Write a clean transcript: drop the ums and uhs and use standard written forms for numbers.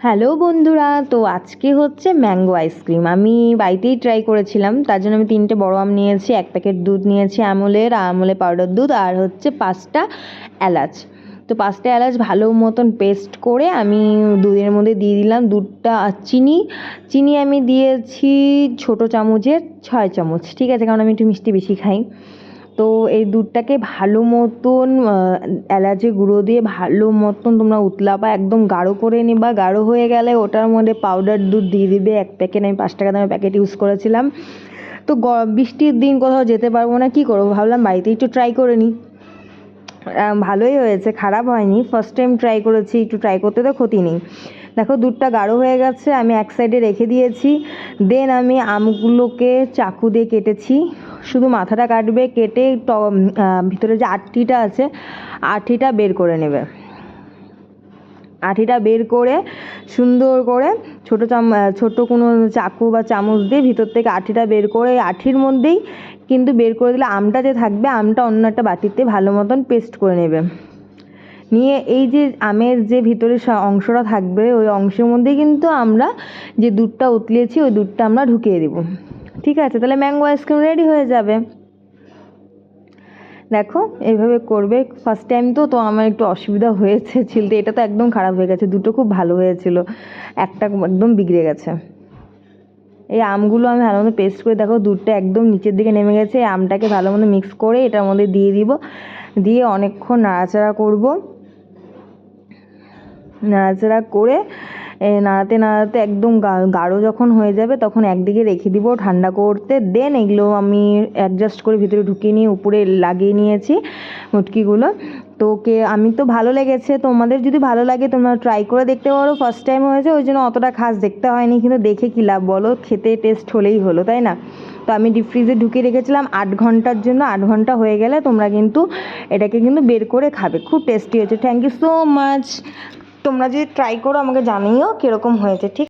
Hello বন্ধুরা, তো আজকে হচ্ছে ম্যাঙ্গো আইসক্রিম। আমি বাড়িতেই ট্রাই করেছিলাম। তার জন্য আমি 3টে বড় আম নিয়েছি, 1 প্যাকেট দুধ নিয়েছি আমুলের পাউডার দুধ, আর হচ্ছে 5টা এলাচ। তো 5টা এলাচ ভালো মতন পেস্ট করে আমি দুধের মধ্যে দিয়ে দিলাম দুধটা। আর চিনি আমি দিয়েছি ছোটো চামচের 6 চামচ, ঠিক আছে, কারণ আমি একটু মিষ্টি বেশি খাই। তো এই দুধটাকে ভালো মতন এলাচের গুঁড়ো দিয়ে ভালো মতন তোমরা উতলাবা, একদম গাঢ় করে নিবা। গাঢ় হয়ে গেলে ওটার মধ্যে পাউডার দুধ দিয়ে দিবে 1 প্যাকেট। আমি 5 টাকা দামের প্যাকেট ইউজ করেছিলাম। তো বৃষ্টির দিন কোথাও যেতে পারবো না, কি করবো, ভাবলাম বাড়িতেই একটু ট্রাই করে নিই। ভালোই হয়েছে, খারাপ হয়নি। ফার্স্ট টাইম ট্রাই করেছি, একটু ট্রাই করতে তো ক্ষতি নেই। দেখো দুধটা গাঢ় হয়ে গেছে, আমি এক সাইডে রেখে দিয়েছি। দেন আমি আমগুলোকে চাকু দিয়ে কেটেছি, শুধু মাথাটা কাটবে, কেটে ভিতরে যে আঁটিটা আছে আঁটিটা বের করে নেবে। আঁটিটা বের করে সুন্দর করে ছোটো কোনো চাকু বা চামচ দিয়ে ভিতর থেকে আঁটিটা বের করে আঁটির মধ্যেই কিন্তু বের করে দিলে আমটা যে থাকবে, আমটা অন্য একটা বাটিতে ভালো মতন পেস্ট করে নেবে। নিয়ে এই যে আমের যে ভিতরে অংশটা থাকবে, ওই অংশের মধ্যেই কিন্তু আমরা যে দুধটা উতলিয়েছি ওই দুধটা আমরা ঢুকিয়ে দেব। ঠিক আছে, তাহলে ম্যাঙ্গো আইসক্রিম রেডি হয়ে যাবে। দেখো এইভাবে করবে। ফার্স্ট টাইম তো আমার একটু অসুবিধা হয়েছে ছিলতে। এটা তো একদম খারাপ হয়ে গেছে, দুটো খুব ভালো হয়েছিল, একটা একদম বিগড়ে গেছে। এই আমগুলো আমি ভালো মতো পেস্ট করে, দেখো দুধটা একদম নিচের দিকে নেমে গেছে। এই আমটাকে ভালো মতো মিক্স করে এটার মধ্যে দিয়ে দিব, দিয়ে অনেকক্ষণ নাড়াচাড়া করব। নাড়াচাড়া করে নাড়াতে নাড়াতে একদম গাঢ় যখন হয়ে যাবে তখন একদিকে রেখে দিব ঠান্ডা করতে। দেন এগুলো আমি অ্যাডজাস্ট করে ভিতরে ঢুকিয়ে নিয়ে উপরে লাগিয়ে নিয়েছি মুটকিগুলো। তো আমি তো ভালো লেগেছে, তোমাদের যদি ভালো লাগে তোমরা ট্রাই করে দেখতে পারো। ফার্স্ট টাইম হয়েছে ওই জন্য অতটা খাস দেখতে হয়নি, কিন্তু দেখে কী লাভ বলো, খেতে টেস্ট হলেই হলো, তাই না? তো আমি ডিপ ফ্রিজে ঢুকিয়ে রেখেছিলাম 8 ঘন্টার জন্য। 8 ঘন্টা হয়ে গেলে তোমরা কিন্তু এটাকে কিন্তু বের করে খাবে, খুব টেস্টি হয়েছে। Thank you so much. তোমরা যদি ট্রাই করো আমাকে জানিও কীরকম হয়েছে, ঠিক।